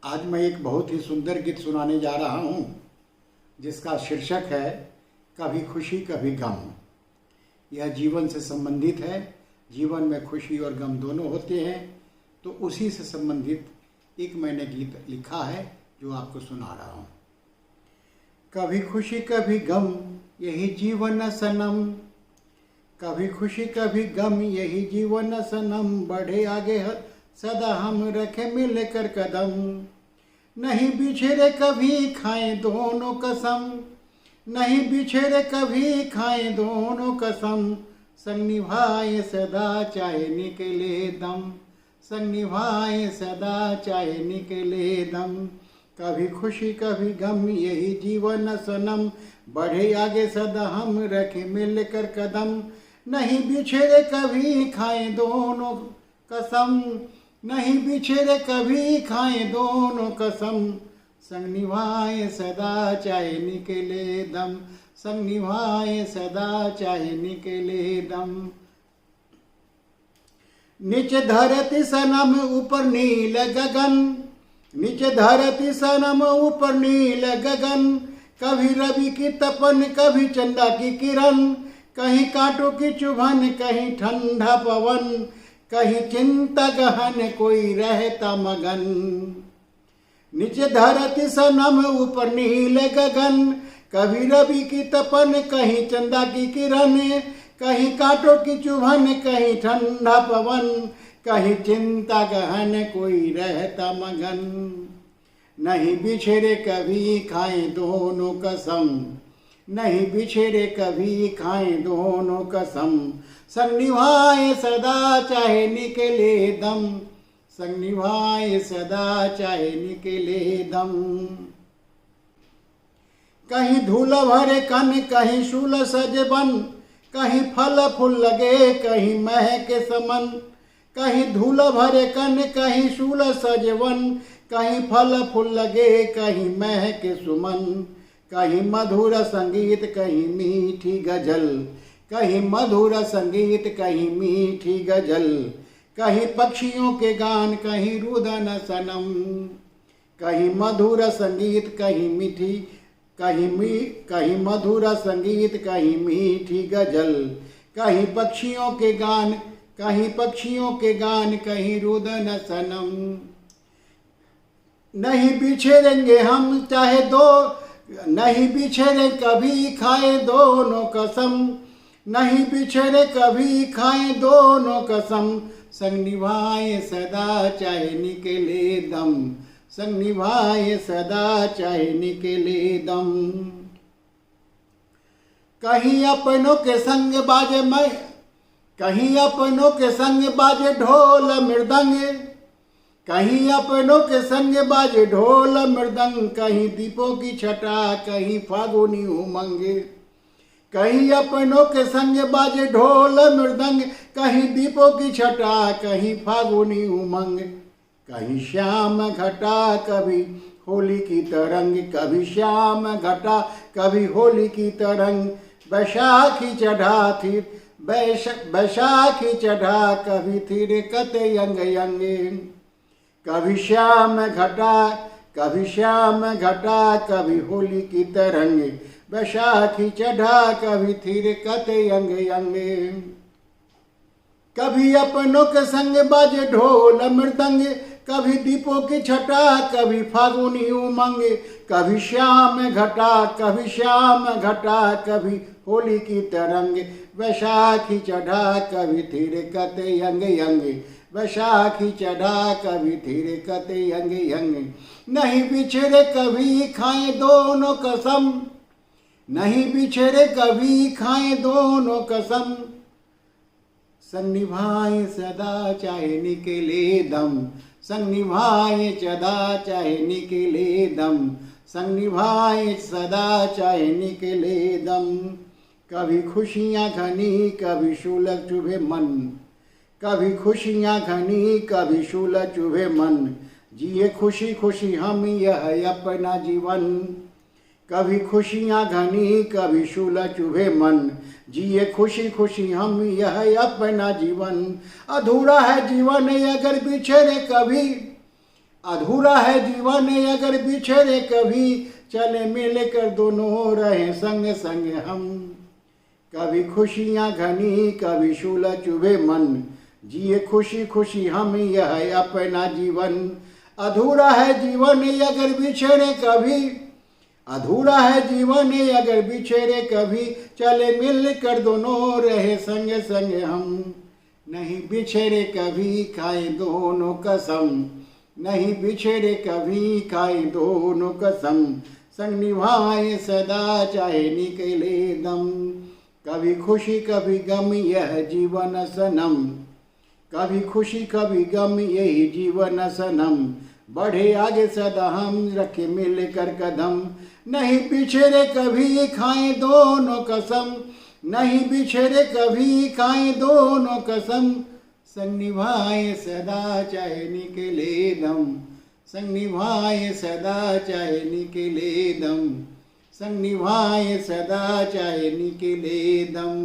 आज मैं एक बहुत ही सुंदर गीत सुनाने जा रहा हूँ जिसका शीर्षक है कभी खुशी कभी गम। यह जीवन से संबंधित है। जीवन में खुशी और गम दोनों होते हैं, तो उसी से संबंधित एक मैंने गीत लिखा है जो आपको सुना रहा हूँ। कभी खुशी कभी गम यही जीवन सनम, कभी खुशी कभी गम यही जीवन सनम, बढ़े आगे सदा हम रखे मिल कर कदम, नहीं बिछड़े कभी खाएं दोनों कसम, नहीं बिछड़े कभी खाएं दोनों कसम, संग निभाए सदा चाहे निकले दम, संग निभाए सदा चाहे निकले दम, कभी खुशी कभी गम यही जीवन सनम, बढ़े आगे सदा हम रखे मिल कर कदम, नहीं बिछड़े कभी खाएं दोनों कसम, नहीं बिछड़े कभी खाएं दोनों कसम, संग निभाए सदा चाहे निकले दम, संग निभाए सदा चाहे निकले दम। नीचे धरती सनम ऊपर नील गगन, नीचे धरती सनम ऊपर नील गगन, कभी रवि की तपन कभी चंदा की किरण, कहीं कांटों की चुभन कहीं ठंडा पवन, कहीं चिंता गहन कोई रहता मगन। नीचे धरती सनम ऊपर नील गगन, कभी रवि की तपन कहीं चंदा की किरण, कहीं कांटों की चुभन कहीं ठंडा पवन, कहीं चिंता गहन कोई रहता मगन, नहीं बिछड़े कभी खाएं दोनों कसम, नहीं बिछड़े कभी खाएं दोनों कसम, संग निभाए सदा चाहे निकले दम, संग निभाए सदा चाहे निकले दम। कहीं धूल भरे कन कहीं शूल सजे बन, कहीं फल फूल लगे कहीं महके समन, कहीं धूल भरे कन कहीं शूल सजे वन, कहीं फल फूल लगे कहीं महके सुमन, कहीं मधुर संगीत कहीं मीठी गजल, कहीं मधुर संगीत कहीं मीठी गजल, कहीं पक्षियों के गान कहीं रुदन सनम, कहीं मधुर संगीत कहीं मीठी कहीं मधुर संगीत कहीं मीठी गजल, कहीं पक्षियों के गान कहीं पक्षियों के गान कहीं रुदन सनम, नहीं बिछड़ेंगे हम चाहे दो, नहीं बिछड़े कभी खाए दोनों कसम, नहीं बिछड़े कभी खाए दोनों कसम, संग निभाए सदा चाहे निकले दम, संग निभाए सदा चाहे निकले दम। कहीं अपनों के संग बाजे मैं, कहीं अपनों के संग बाजे ढोल मृदंग, कहीं अपनों के संग बाजे ढोल मृदंग, कहीं दीपों की छटा कहीं फागुनी उमंग, कहीं अपनों के संग बाजे ढोल मृदंग, कहीं दीपों की छटा कहीं फागुनी उमंग, कहीं श्याम घटा कभी होली की तरंग, कभी श्याम घटा कभी होली की तरंग, बैसाखी चढ़ा थी बैसाखी चढ़ा कभी थिरकत यंग यंग, कभी श्याम घटा कभी श्याम घटा कभी होली की तरंग, बैसाखी चढ़ा कभी थिरकत यंग यंग, कभी अपनों के संग बाजे ढोल मृदंग, कभी दीपों की छटा कभी फागुनी उमंग, कभी श्याम घटा कभी श्याम घटा कभी होली की तरंग, बैसाखी चढ़ा कभी थिरकत यंग यंग, बैसाखी चढ़ा कभी थिरकत यंग यंग, नहीं बिछड़े कभी खाएं दोनों कसम, नहीं बिछड़े कभी खाएं दोनों कसम, संग निभाए सदा चाहे निकले दम, संग निभाए सदा चाहे निकले दम, संग निभाए सदा चाहे निकले दम। कभी खुशियाँ घनी कभी शूल चुभे मन, कभी खुशियाँ घनी कभी शूल चुभे मन, जिए खुशी खुशी हम यह अपना जीवन, कभी खुशियाँ घनी कभी शूल चुभे मन, जिए खुशी खुशी हम यह अपना जीवन, अधूरा है जीवन अगर बिछड़े कभी, अधूरा है जीवन अगर बिछड़े कभी, चले मिल कर दोनों रहे संग संग हम। कभी खुशियाँ घनी कभी शूल चुभे मन, जिए खुशी खुशी हम यह अपना जीवन। अधूरा है जीवन अगर बिछड़े कभी, अधूरा है जीवन अगर बिछड़े कभी, चले मिल कर दोनों रहे संग संग हम। नहीं बिछड़े कभी खाए दोनों कसम, नहीं बिछड़े कभी खाए दोनों कसम, संग निभाए सदा चाहे निकले दम। कभी खुशी कभी गम यह जीवन सनम, कभी खुशी कभी गम यही जीवन सनम। बढ़े आगे सदा हम रखे मिल कर कदम, नहीं बिछड़े कभी खाए दोनों कसम, नहीं बिछड़े कभी खाए दोनों कसम। संग निभाए सदा चाहे निकले दम, संग निभाए सदा चाहे निकले दम, संग निभाए सदा चाहे निकले दम।